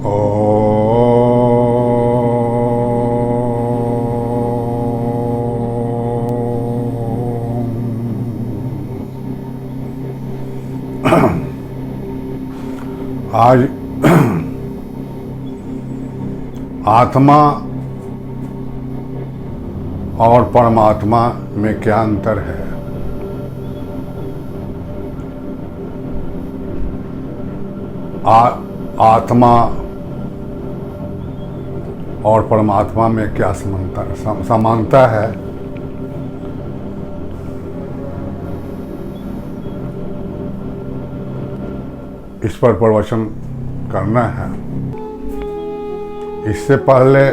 आज आत्मा और परमात्मा में क्या अंतर है? आत्मा और परमात्मा में क्या समानता है? इस पर प्रवचन करना है। इससे पहले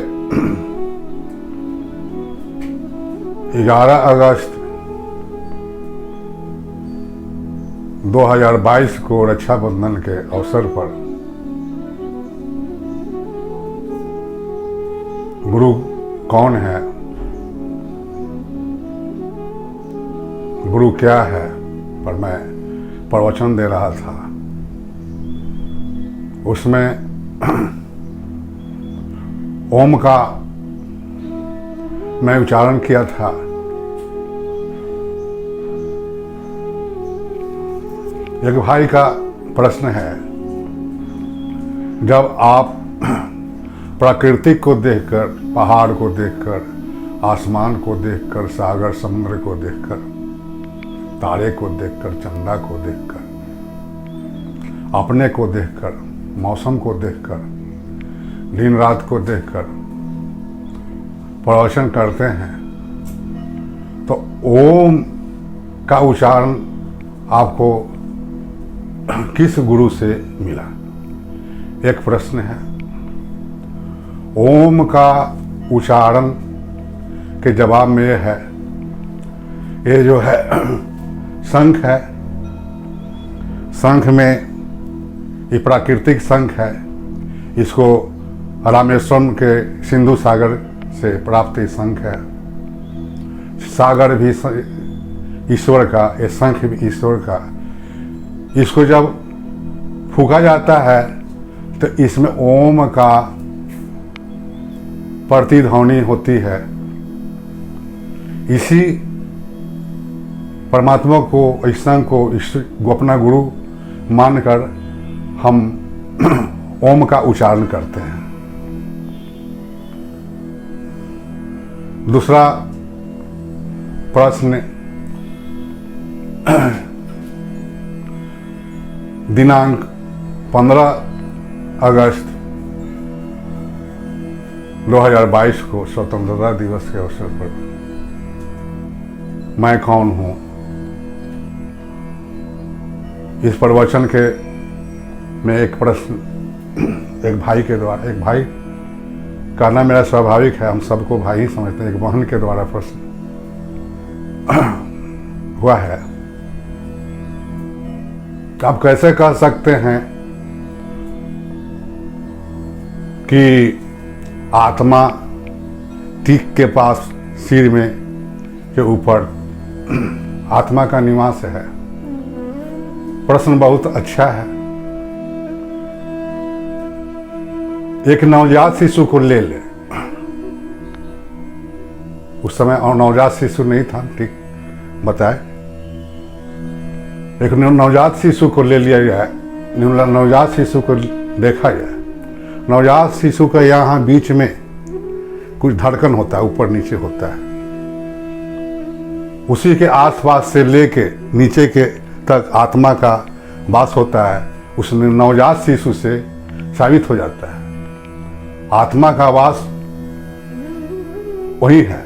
11 अगस्त 2022 को रक्षाबंधन के अवसर पर गुरु कौन है, गुरु क्या है, पर मैं प्रवचन दे रहा था। उसमें ओम का मैं उच्चारण किया था। एक भाई का प्रश्न है, जब आप प्रकृति को देखकर, पहाड़ को देखकर, आसमान को देखकर, सागर समुद्र को देखकर, तारे को देखकर, चंदा को देखकर, अपने को देखकर, मौसम को देखकर, दिन रात को देखकर प्रवचन करते हैं, तो ओम का उच्चारण आपको किस गुरु से मिला? एक प्रश्न है। ओम का उच्चारण के जवाब में यह है, ये जो है शंख है, शंख में ये प्राकृतिक शंख है। इसको रामेश्वरम के सिंधु सागर से प्राप्त शंख है। सागर भी ईश्वर का, ये शंख भी ईश्वर का। इसको जब फूंका जाता है तो इसमें ओम का प्रतिध्वनि होती है। इसी परमात्मा को, इस शंख को अपना गुरु मानकर हम ओम का उच्चारण करते हैं। दूसरा प्रश्न, दिनांक 15 अगस्त 2022 को स्वतंत्रता दिवस के अवसर पर मैं कौन हूं, इस प्रवचन के में एक प्रश्न एक भाई के द्वारा, एक भाई कहना मेरा स्वाभाविक है, हम सबको भाई ही समझते हैं, एक बहन के द्वारा प्रश्न हुआ है। आप कैसे कह सकते हैं कि आत्मा टीक के पास, सिर में के ऊपर आत्मा का निवास है? प्रश्न बहुत अच्छा है। एक नवजात शिशु को ले ले, उस समय नवजात शिशु नहीं था, ठीक बताए। एक नवजात शिशु को ले लिया जाए, नवजात शिशु को देखा जाए। नवजात शिशु का यहाँ बीच में कुछ धड़कन होता है, ऊपर नीचे होता है। उसी के आसपास से लेके नीचे के तक आत्मा का वास होता है। उस नवजात शिशु से साबित हो जाता है आत्मा का वास वही है।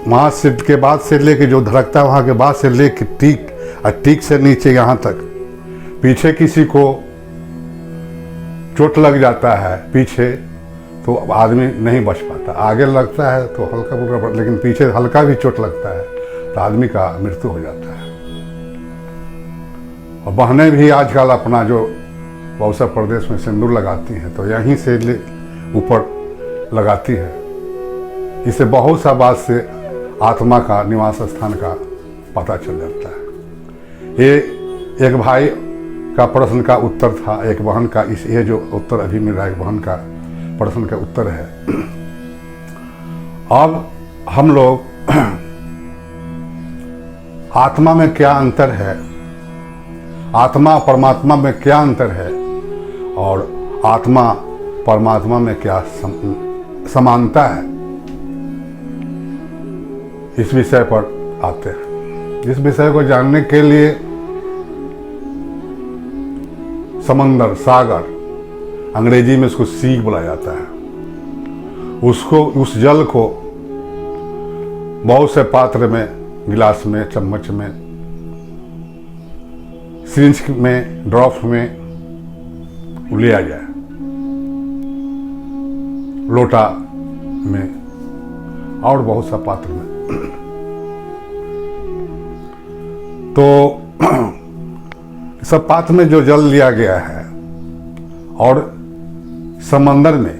वहां से के बाद से लेके जो धड़कता है, वहां के बाद से लेके टीक, और टीक से नीचे यहाँ तक। पीछे किसी को चोट लग जाता है पीछे, तो आदमी नहीं बच पाता। आगे लगता है तो हल्का फुल्का, लेकिन पीछे हल्का भी चोट लगता है तो आदमी का मृत्यु हो जाता है। और बहनें भी आजकल अपना जो उत्तर प्रदेश में सिंदूर लगाती हैं, तो यहीं से ऊपर लगाती है। इससे बहुत सा बात से आत्मा का निवास स्थान का पता चल जाता है। ये एक भाई का प्रश्न का उत्तर था, एक बहन का, इस ये जो उत्तर अभी मिल रहा है एक बहन का प्रश्न का उत्तर है। अब हम लोग आत्मा में क्या अंतर है, आत्मा परमात्मा में क्या अंतर है, और आत्मा परमात्मा में क्या समानता है, इस विषय पर आते हैं। इस विषय को जानने के लिए समंदर, सागर, अंग्रेजी में उसको सी बोला जाता है, उसको, उस जल को बहुत से पात्र में, गिलास में, चम्मच में, सिरिंज में, ड्रॉप में लिया जाए, लोटा में और बहुत सा पात्र में। तो सब पात्र में जो जल लिया गया है और समंदर में,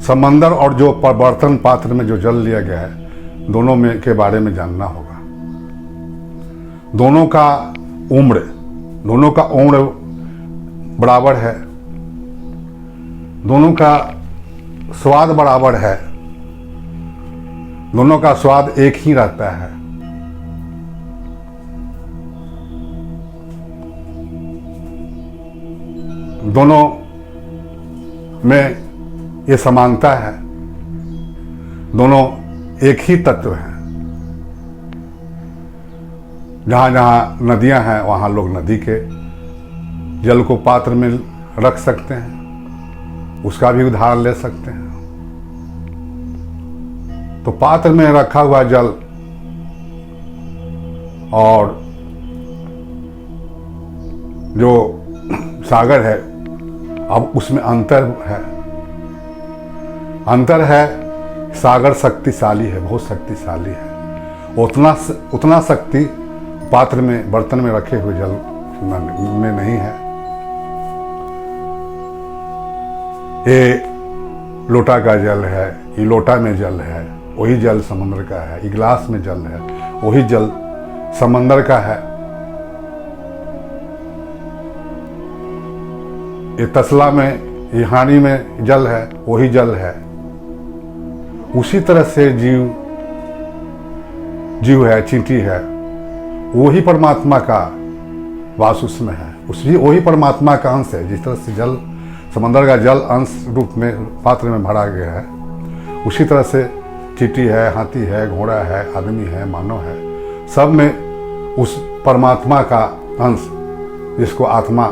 समंदर और जो बर्तन पात्र में जो जल लिया गया है, दोनों में के बारे में जानना होगा। दोनों का उम्र बराबर है, दोनों का स्वाद बराबर है, दोनों का स्वाद एक ही रहता है। दोनों में ये समानता है, दोनों एक ही तत्व हैं। जहाँ जहाँ नदियाँ हैं वहाँ लोग नदी के जल को पात्र में रख सकते हैं, उसका भी उदाहरण ले सकते हैं। तो पात्र में रखा हुआ जल और जो सागर है, अब उसमें अंतर है। सागर शक्तिशाली है, बहुत शक्तिशाली है। उतना शक्ति पात्र में, बर्तन में रखे हुए जल में नहीं है। ये लोटा का जल है, ये लोटा में जल है, वही जल समुद्र का है। ये गिलास में जल है, वही जल समंदर का है। ये तसला में, ये हानि में जल है, वही जल है। उसी तरह से जीव है, चींटी है, वही परमात्मा का वास उसमें है, वही परमात्मा का अंश है। जिस तरह से जल, समंदर का जल अंश रूप में पात्र में भरा गया है, उसी तरह से चींटी है, हाथी है, घोड़ा है, आदमी है, मानव है, सब में उस परमात्मा का अंश, जिसको आत्मा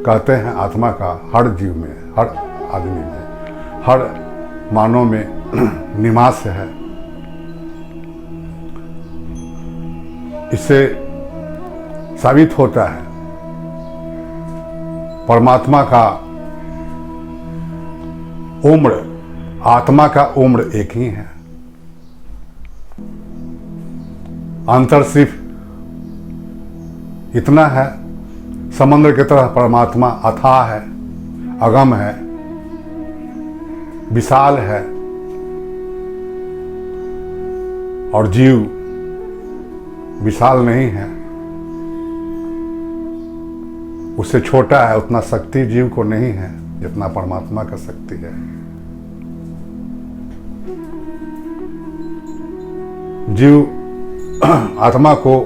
कहते हैं, आत्मा का हर जीव में, हर आदमी में, हर मानव में निवास है। इससे साबित होता है परमात्मा का उम्र, आत्मा का उम्र एक ही है। अंतर सिर्फ इतना है, समुद्र की तरह परमात्मा अथाह है, अगम है, विशाल है, और जीव विशाल नहीं है, उससे छोटा है। उतना शक्ति जीव को नहीं है जितना परमात्मा का शक्ति है। जीव आत्मा को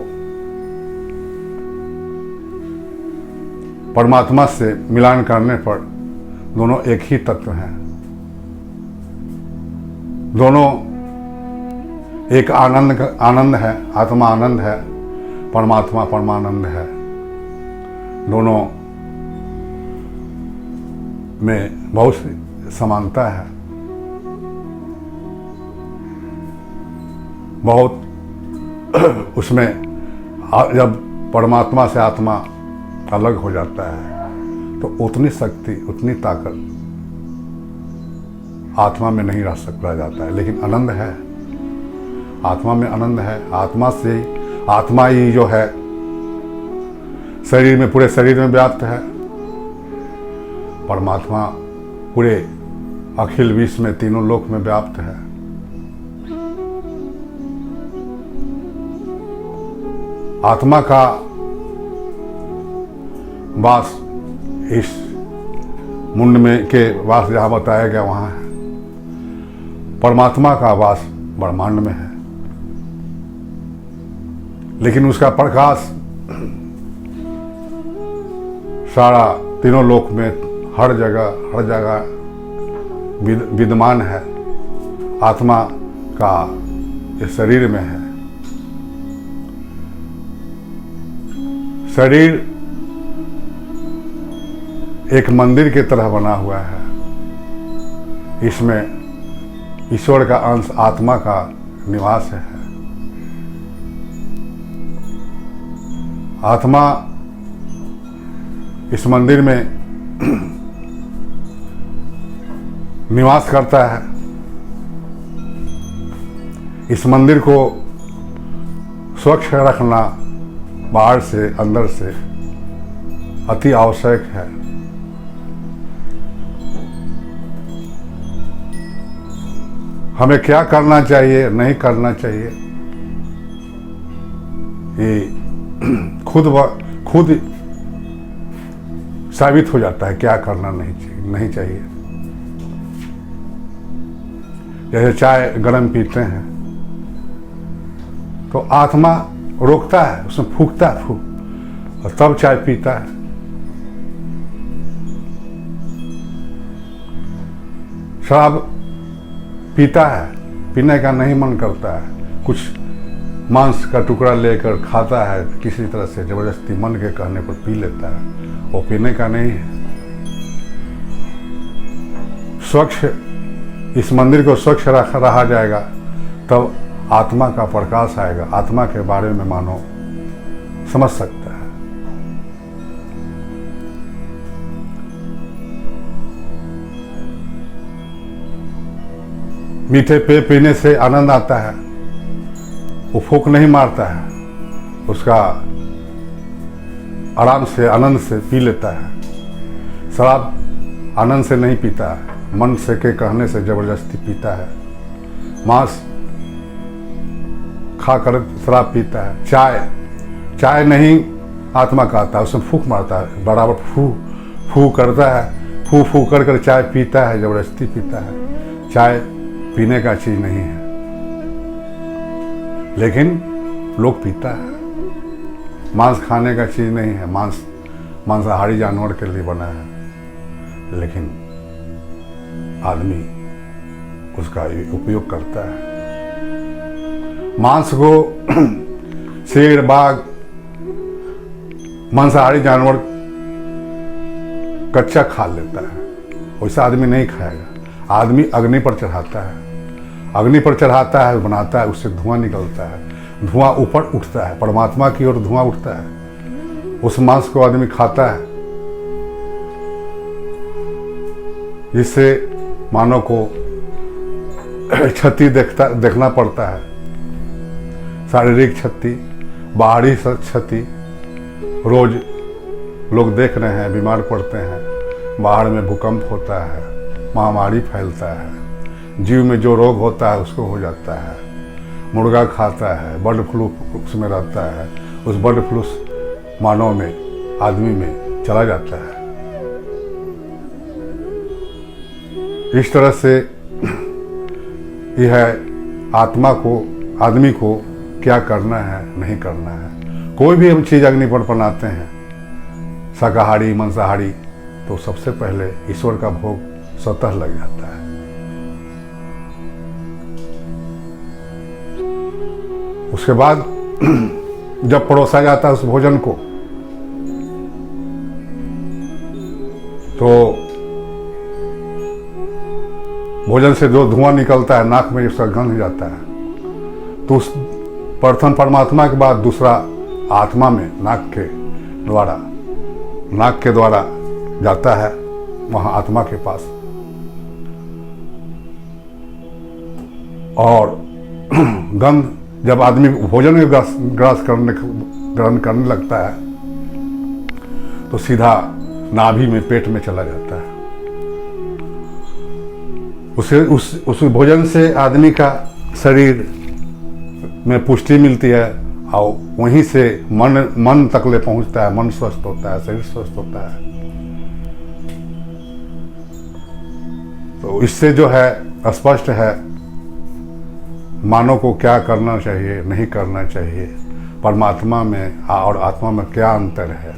परमात्मा से मिलान करने पर दोनों एक ही तत्व हैं। दोनों एक आनंद है, आत्मा आनंद है, परमात्मा परमानंद है। दोनों में बहुत सी समानता है। बहुत उसमें जब परमात्मा से आत्मा अलग हो जाता है तो उतनी शक्ति, उतनी ताकत आत्मा में नहीं रह जाता है, लेकिन आनंद है, आत्मा में आनंद है। आत्मा से, आत्मा ही जो है शरीर में, पूरे शरीर में व्याप्त है। परमात्मा पूरे अखिल विश्व में, तीनों लोक में व्याप्त है। आत्मा का वास इस मुंड में के वास जहाँ बताया गया वहाँ है। परमात्मा का वास ब्रह्मांड में है, लेकिन उसका प्रकाश सारा तीनों लोक में हर जगह विद्यमान है। आत्मा का इस शरीर में है। शरीर एक मंदिर की तरह बना हुआ है। इसमें ईश्वर का अंश आत्मा का निवास है। आत्मा इस मंदिर में निवास करता है। इस मंदिर को स्वच्छ रखना बाहर से अंदर से अति आवश्यक है। हमें क्या करना चाहिए, नहीं करना चाहिए, ये खुद साबित हो जाता है क्या करना नहीं चाहिए। जैसे चाय गरम पीते हैं तो आत्मा रोकता है, उसमें फूंकता है और तब चाय पीता है। शराब पीता है, पीने का नहीं मन करता है, कुछ मांस का टुकड़ा लेकर खाता है, किसी तरह से जबरदस्ती मन के कहने पर पी लेता है, वो पीने का नहीं है। स्वच्छ इस मंदिर को स्वच्छ रहा जाएगा तब आत्मा का प्रकाश आएगा। आत्मा के बारे में मानो समझ सकता है। मीठे पेय पीने से आनंद आता है, वो फूंक नहीं मारता है, उसका आराम से आनंद से पी लेता है। शराब आनंद से नहीं पीता है, मन से के कहने से जबरदस्ती पीता है। मांस खाकर शराब पीता है। चाय नहीं आत्मा कहता है, उसमें फूंक मारता है, बराबर फू करता है, फू कर चाय पीता है, जबरदस्ती पीता है। चाय पीने का चीज नहीं है, लेकिन लोग पीता है। मांस खाने का चीज नहीं है, मांसाहारी जानवर के लिए बना है, लेकिन आदमी उसका उपयोग करता है। मांस को शेर बाघ मांसाहारी जानवर कच्चा खा लेता है, वैसा आदमी नहीं खाएगा। आदमी अग्नि पर चढ़ाता है, अग्नि पर चढ़ाता है, बनाता है, उससे धुआं निकलता है, धुआं ऊपर उठता है, परमात्मा की ओर धुआं उठता है। उस मांस को आदमी खाता है, जिससे मानव को क्षति देखना पड़ता है। शारीरिक क्षति, बाहरी क्षति रोज लोग देख रहे हैं, बीमार पड़ते हैं, बाहर में भूकंप होता है, महामारी फैलता है, जीव में जो रोग होता है उसको हो जाता है। मुर्गा खाता है, बर्ड फ्लू उसमें रहता है, उस बर्ड फ्लू मानव में, आदमी में चला जाता है। इस तरह से यह आत्मा को, आदमी को क्या करना है, नहीं करना है। कोई भी हम चीज अग्नि पर बनाते हैं, शाकाहारी मांसाहारी, तो सबसे पहले ईश्वर का भोग स्वतः लग जाता है। उसके बाद जब परोसा जाता है उस भोजन को, तो भोजन से जो धुआं निकलता है, नाक में उसका गंध जाता है, तो उस प्रथम परमात्मा के बाद दूसरा आत्मा में नाक के द्वारा जाता है वहां आत्मा के पास। और गंध जब आदमी भोजन में ग्रहण करने लगता है तो सीधा नाभि में, पेट में चला जाता है। उस भोजन से आदमी का शरीर में पुष्टि मिलती है, और वहीं से मन तक ले पहुंचता है, मन स्वस्थ होता है, शरीर स्वस्थ होता है। तो इससे जो है स्पष्ट है मानव को क्या करना चाहिए, नहीं करना चाहिए, परमात्मा में और आत्मा में क्या अंतर है,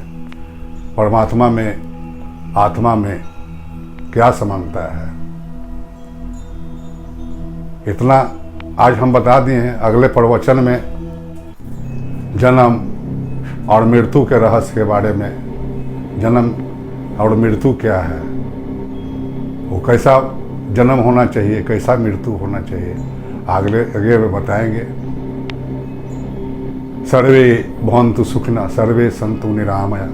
परमात्मा में आत्मा में क्या समानता है, इतना आज हम बता दिए हैं। अगले प्रवचन में जन्म और मृत्यु के रहस्य के बारे में, जन्म और मृत्यु क्या है, वो कैसा जन्म होना चाहिए, कैसा मृत्यु होना चाहिए, आगे में बताएंगे। सर्वे भवन्तु सुखिनः, सर्वे सन्तु निरामया,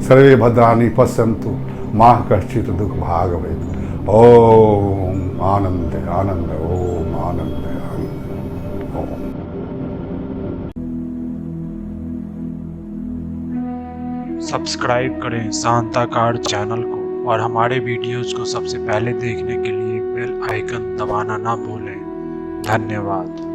सर्वे भद्राणि पश्यन्तु मा कश्चित् दुःख भाग् भवेत्। ओम आनंद आनंद, ओम आनंद आनंद, ओम। सब्सक्राइब करें शांताकार चैनल को और हमारे वीडियोज़ को सबसे पहले देखने के लिए बेल आइकन दबाना ना भूलें। धन्यवाद।